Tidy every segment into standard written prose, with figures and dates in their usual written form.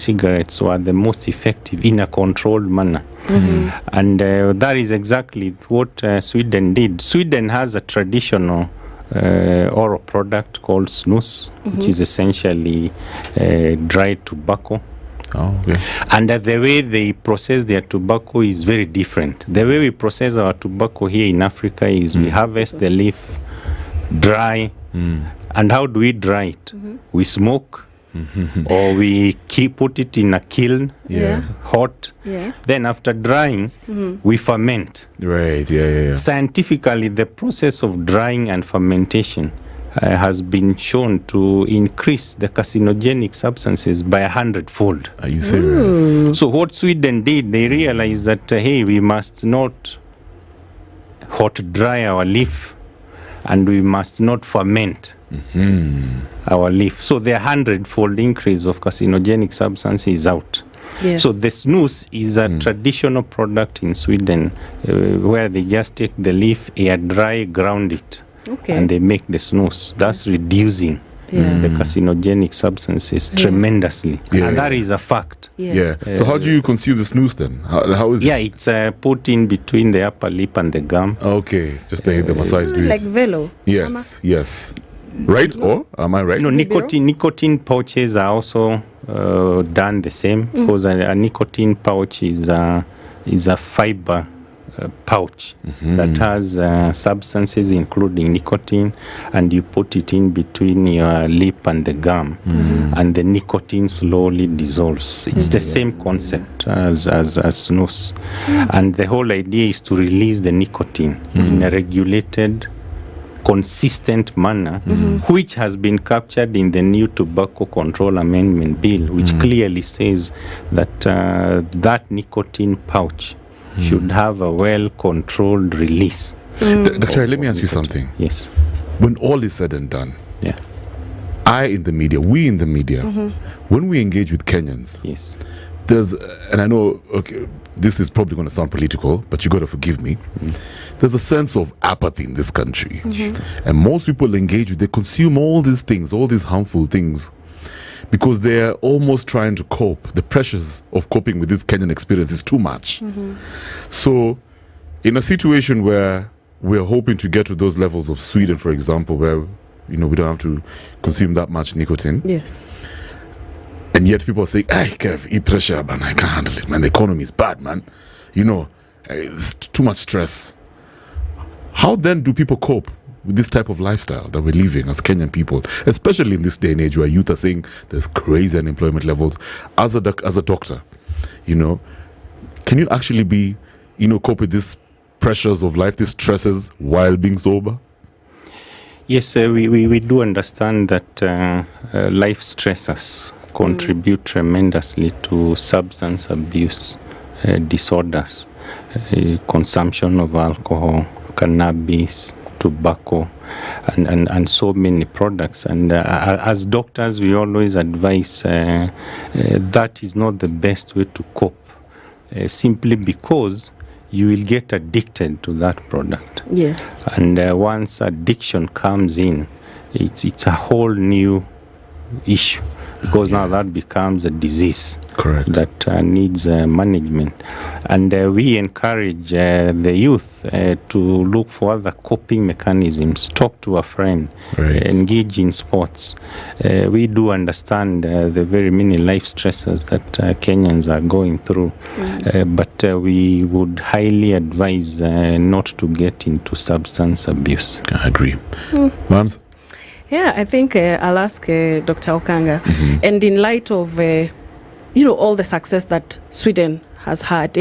cigarettes were the most effective in a controlled manner. And that is exactly what Sweden did. Sweden has a traditional oral product called snus, which is essentially dried tobacco. Oh, okay. And the way they process their tobacco is very different. The way we process our tobacco here in Africa is we harvest the leaf, dry, and how do we dry it? We smoke, or we put it in a kiln, hot. Then after drying, we ferment. Right, yeah. Scientifically, the process of drying and fermentation has been shown to increase the carcinogenic substances by 100-fold. Are you serious? So what Sweden did, they realized that, hey, we must not hot dry our leaf, and we must not ferment our leaf. So the 100-fold increase of carcinogenic substances is out. Yes. So the snus is a traditional product in Sweden where they just take the leaf, air dry, ground it. Okay. And they make the snus, thus reducing the carcinogenic substances tremendously. And that is a fact. So how do you consume the snus then? How is it? It's put in between the upper lip and the gum. Okay, just the massage do it. Like velo. Yes. Right? Or am I right? No, nicotine pouches are also done the same, because a nicotine pouch is a fiber pouch that has substances including nicotine, and you put it in between your lip and the gum, and the nicotine slowly dissolves. It's the same concept as snus, and the whole idea is to release the nicotine in a regulated, consistent manner, which has been captured in the new Tobacco Control Amendment Bill, which clearly says that that nicotine pouch should have a well-controlled release. Dr. let me ask you something. Yes. When all is said and done, we in the media, when we engage with Kenyans, there's, and I know, okay, this is probably going to sound political, but you got to forgive me. There's a sense of apathy in this country. And most people engage they consume all these things, all these harmful things, because they're almost trying to cope. The pressures of coping with this Kenyan experience is too much. So in a situation where we're hoping to get to those levels of Sweden, for example, where we don't have to consume that much nicotine. Yes. And yet people say, Kev, eat pressure, man, I can't handle it, man. The economy is bad, man. It's too much stress. How then do people cope with this type of lifestyle that we're living as Kenyan people, especially in this day and age where youth are saying there's crazy unemployment levels? As a doctor, can you actually be, cope with these pressures of life, these stresses, while being sober? Yes, we do understand that life stresses contribute tremendously to substance abuse disorders, consumption of alcohol, cannabis, tobacco, and so many products. And as doctors, we always advise that is not the best way to cope, simply because you will get addicted to that product. Yes. And once addiction comes in, it's a whole new issue, because now that becomes a disease. Correct. That needs management. And we encourage the youth to look for other coping mechanisms, talk to a friend, engage in sports. We do understand the very many life stresses that Kenyans are going through, but we would highly advise not to get into substance abuse. I agree. Mams? Yeah, I think I'll ask Dr. Okanga. And in light of, all the success that Sweden has had,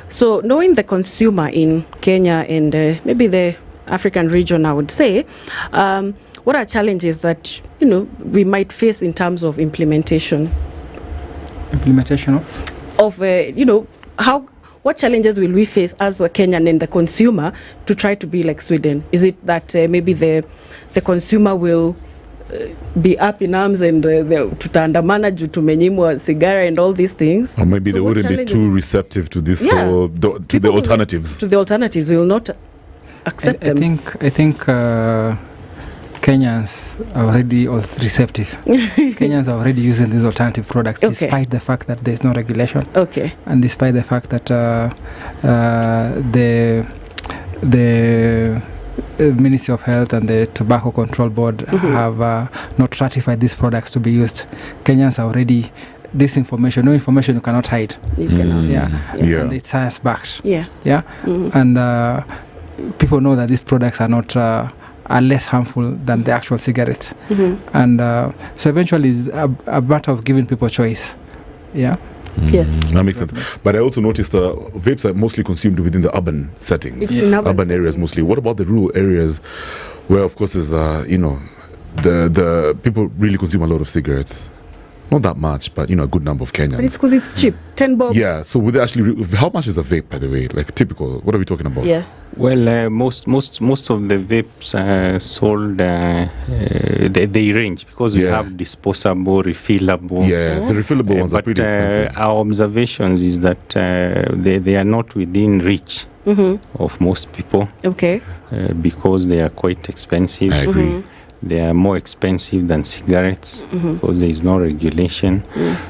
so knowing the consumer in Kenya and maybe the African region, I would say, what are challenges that, we might face in terms of implementation? Implementation of? What challenges will we face as a Kenyan and the consumer to try to be like Sweden? Is it that maybe the consumer will be up in arms and tutaandamana juu tumenyimwa sigara and all these things? Or maybe they wouldn't be too receptive to this whole, to the alternatives. To the alternatives, we will not accept them. I think Kenyans are already receptive. Kenyans are already using these alternative products, despite the fact that there's no regulation. Okay. And despite the fact that the Ministry of Health and the Tobacco Control Board have not ratified these products to be used. Kenyans are already this information, no information you cannot hide. You cannot. Yeah. And it's science backed. Yeah. And people know that these products are not are less harmful than the actual cigarettes. And so eventually it's a matter of giving people choice. Yeah. Yes, that makes sense. But I also noticed vapes are mostly consumed within the urban settings, urban areas mostly. What about the rural areas, where of course is the people really consume a lot of cigarettes? Not that much, but a good number of Kenyans. But it's because it's cheap, 10 bob. Yeah. So would they actually? How much is a vape, by the way? Like typical. What are we talking about? Yeah. Well, most of the vapes sold, they range because we have disposable, refillable. Yeah, the refillable ones are pretty expensive. Our observations is that they are not within reach of most people. Okay. Because they are quite expensive. I agree. They are more expensive than cigarettes because there is no regulation.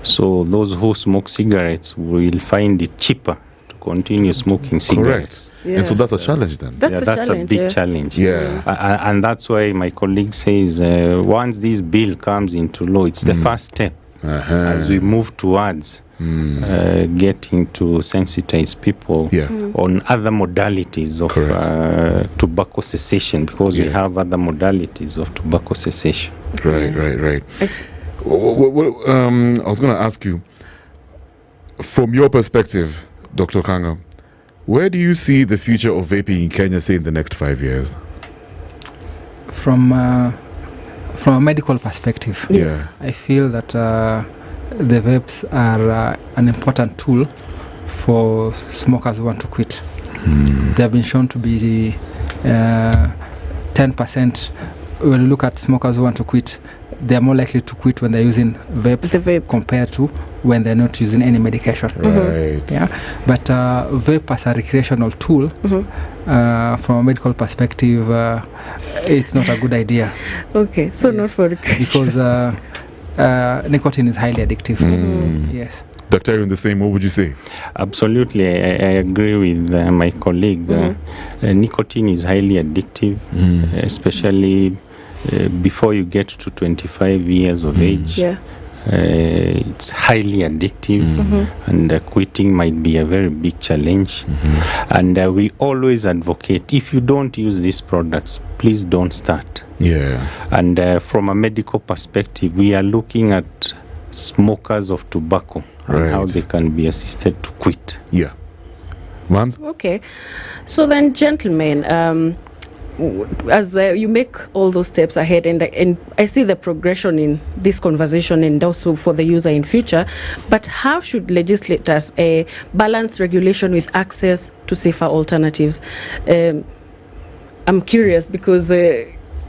So those who smoke cigarettes will find it cheaper to continue smoking cigarettes. Correct. Yeah. And so that's a challenge then. That's a big challenge. Yeah. And that's why my colleague says once this bill comes into law, it's the first step as we move towards getting to sensitize people on other modalities of tobacco cessation, because we have other modalities of tobacco cessation. Right. I was going to ask you, from your perspective, Dr. Kanga, where do you see the future of vaping in Kenya, say, in the next 5 years? From a medical perspective, I feel that the vapes are an important tool for smokers who want to quit. They have been shown to be 10%. When you look at smokers who want to quit, they are more likely to quit when they're using vapes compared to when they're not using any medication. Right. Yeah. But vape as a recreational tool, from a medical perspective, it's not a good idea. Okay, so not for because nicotine is highly addictive. Yes. Dr. Aaron, the same, what would you say? Absolutely, I agree with my colleague. Nicotine is highly addictive, especially before you get to 25 years of age. It's highly addictive, and quitting might be a very big challenge. And we always advocate, if you don't use these products, please don't start. And from a medical perspective, we are looking at smokers of tobacco and how they can be assisted to quit. Ma'am? Okay, so then, gentlemen, as you make all those steps ahead, and I see the progression in this conversation and also for the user in future, but how should legislators balance regulation with access to safer alternatives? I'm curious because at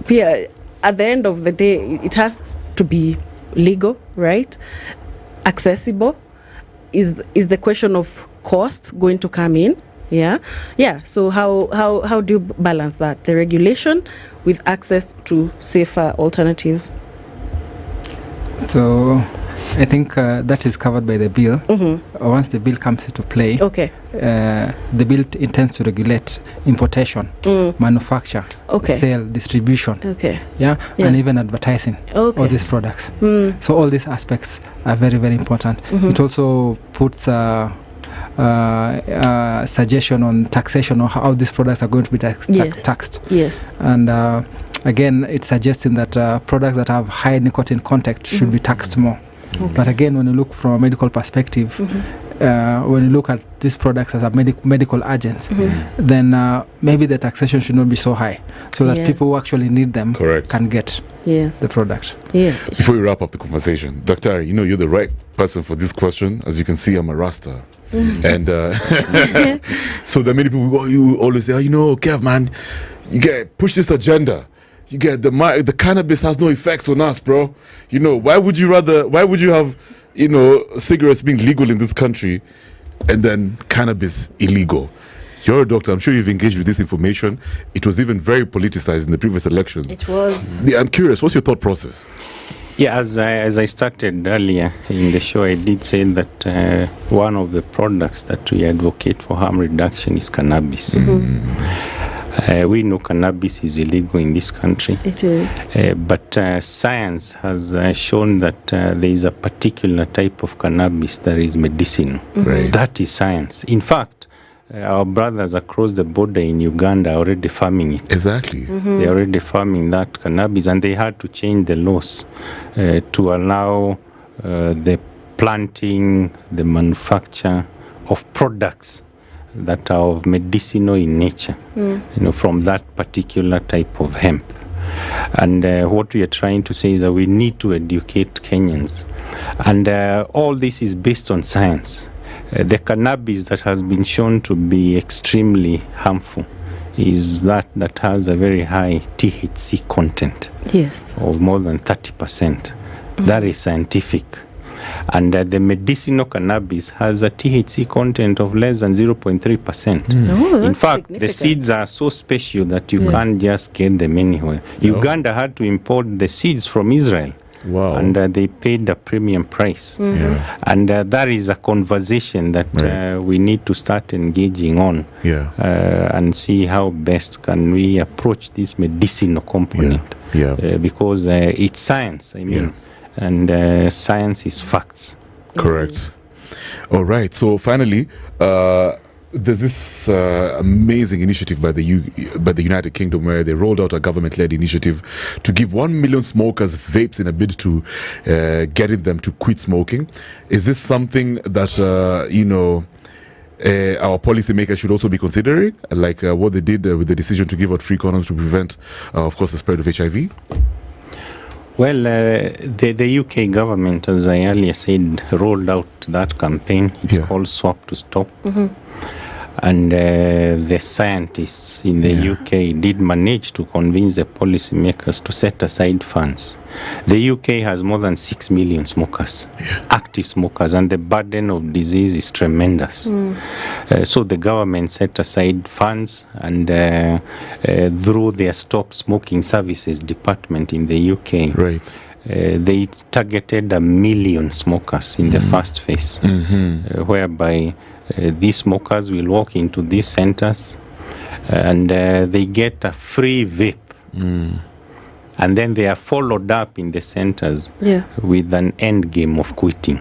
the end of the day, it has to be legal, right? Accessible. Is the question of cost going to come in? So how do you balance that, the regulation with access to safer alternatives? So I think that is covered by the bill. Once the bill comes into play, the bill intends to regulate importation, manufacture, sale, distribution, and even advertising all these products. So all these aspects are very, very important. It also puts suggestion on taxation, or how these products are going to be taxed. And again, it's suggesting that products that have high nicotine content should be taxed more. But again, when you look from a medical perspective, when you look at these products as a medical agents, then maybe the taxation should not be so high, so that people who actually need them can get the product. Before we wrap up the conversation, Dr. Ari, you're the right person for this question. As you can see, I'm a Rasta. And so there are many people you always say, Kev, man, you get push this agenda. You get the cannabis has no effects on us, bro. Why would you have cigarettes being legal in this country and then cannabis illegal? You're a doctor. I'm sure you've engaged with this information. It was even very politicized in the previous elections. It was. Yeah, I'm curious. What's your thought process? Yeah, as I started earlier in the show, I did say that one of the products that we advocate for harm reduction is cannabis. We know cannabis is illegal in this country. It is. But science has shown that there is a particular type of cannabis that is medicinal. Right. That is science. In fact, our brothers across the border in Uganda are already farming it. Exactly. They're already farming that cannabis, and they had to change the laws to allow the planting, the manufacture of products that are of medicinal in nature, from that particular type of hemp. And what we are trying to say is that we need to educate Kenyans. And all this is based on science. The cannabis that has been shown to be extremely harmful is that has a very high THC content of more than 30%. That is scientific. And the medicinal cannabis has a THC content of less than 0.3%. In fact, the seeds are so special that you can't just get them anywhere. Uganda had to import the seeds from Israel. Wow. And they paid a premium price. And that is a conversation that we need to start engaging on and see how best can we approach this medicinal component. Because it's science, I mean. And science is facts. Correct. All right. So finally, there's this amazing initiative by the United Kingdom where they rolled out a government-led initiative to give 1 million smokers vapes in a bid to getting them to quit smoking. Is this something that our policymakers should also be considering, like what they did with the decision to give out free condoms to prevent, of course, the spread of HIV? Well, the UK government, as I earlier said, rolled out that campaign. It's called Swap to Stop. And the scientists in the UK did manage to convince the policymakers to set aside funds. The UK has more than 6 million smokers, active smokers, and the burden of disease is tremendous. So the government set aside funds, and through their Stop Smoking Services department in the UK, they targeted 1 million smokers in the first phase, whereby these smokers will walk into these centers and they get a free vape. And then they are followed up in the centers with an end game of quitting.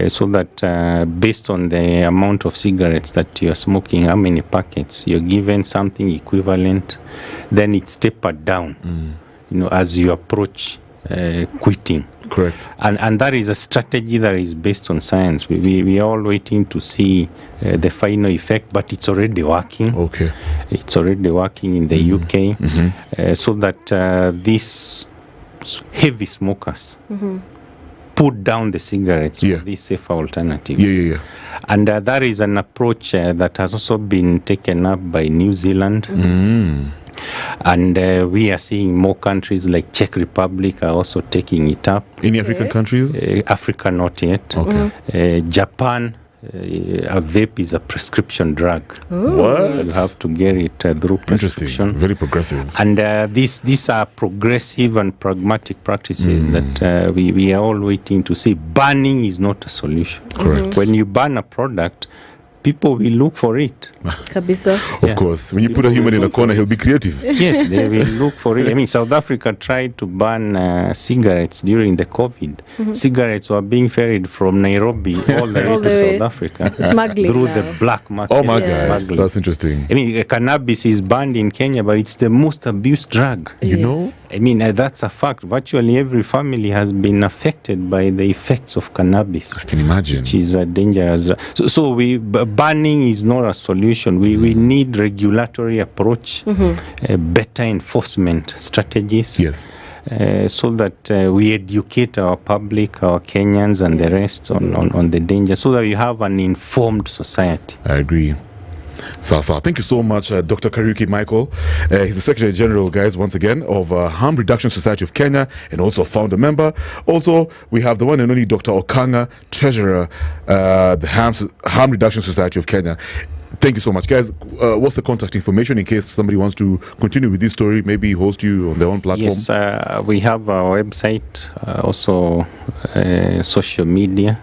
So that based on the amount of cigarettes that you're smoking, how many packets, you're given something equivalent, then it's tapered down, as you approach quitting. Correct. And that is a strategy that is based on science. We are all waiting to see the final effect, but it's already working. It's already working in the UK, so that these heavy smokers put down the cigarettes with these safer alternatives. And that is an approach that has also been taken up by New Zealand. And we are seeing more countries like Czech Republic are also taking it up. Any African countries? Africa, not yet. Japan, a vape is a prescription drug. What? You have to get it through prescription. Very progressive. And these are progressive and pragmatic practices that we are all waiting to see. Banning is not a solution. Correct. When you ban a product, people will look for it. Of course. When you put a human in a corner, he'll be creative. Yes, they will look for it. I mean, South Africa tried to ban cigarettes during the COVID. Cigarettes were being ferried from Nairobi all the way to South Africa through the black market. Oh my God, that's interesting. I mean, cannabis is banned in Kenya, but it's the most abused drug. You know? I mean, that's a fact. Virtually every family has been affected by the effects of cannabis. I can imagine. Which is a dangerous. So banning is not a solution. We need regulatory approach, better enforcement strategies, so that we educate our public, our Kenyans and the rest on the danger, so that we have an informed society. I agree. Sasa, thank you so much, Dr. Kariuki Michael. He's the Secretary General, guys, once again, of Harm Reduction Society of Kenya, and also a founder member. Also, we have the one and only Dr. Okanga, Treasurer, the Harm Reduction Society of Kenya. Thank you so much, guys. What's the contact information in case somebody wants to continue with this story, maybe host you on their own platform? Yes, we have our website, also social media,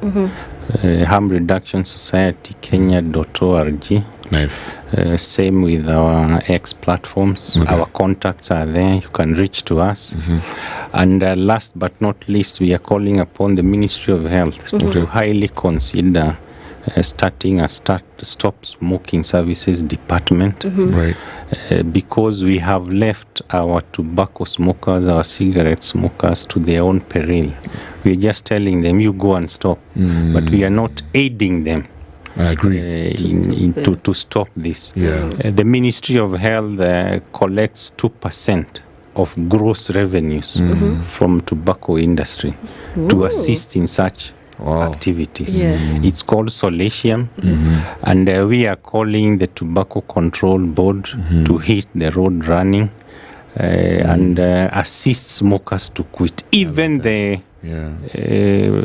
Harm Reduction Society, Kenya.org. Nice. Same with our X platforms. Okay. Our contacts are there. You can reach to us. And last but not least, we are calling upon the Ministry of Health to highly consider starting a stop smoking services department, right? Because we have left our tobacco smokers, our cigarette smokers to their own peril. We're just telling them, you go and stop, but we are not aiding them. I agree. To stop this. Yeah. The Ministry of Health collects 2% of gross revenues from tobacco industry to assist in such activities. It's called Solatium, and we are calling the Tobacco Control Board to hit the road running and assist smokers to quit. Even the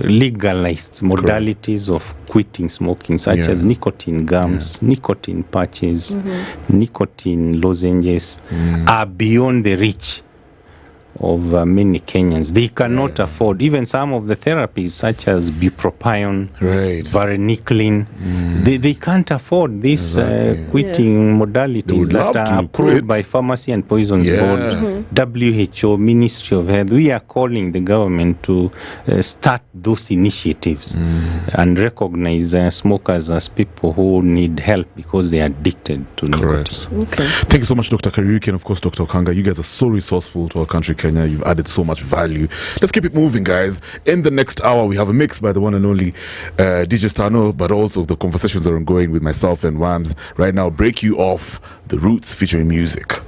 legalized modalities of quitting smoking, such as nicotine gums, nicotine patches, nicotine lozenges, are beyond the reach of many Kenyans. They cannot afford even some of the therapies such as bupropion, varenicline. They can't afford these quitting modalities that are approved by Pharmacy and Poisons Board, WHO, Ministry of Health. We are calling the government to start those initiatives and recognize smokers as people who need help because they are addicted to nicotine. Thank you so much, Dr. Kariuki, and of course, Dr. Okanga. You guys are so resourceful to our country, Kenya. You've added so much value. Let's keep it moving, guys. In the next hour, we have a mix by the one and only DJ Stano, but also the conversations are ongoing with myself and Wams. Right now, Break You Off, The Roots featuring music.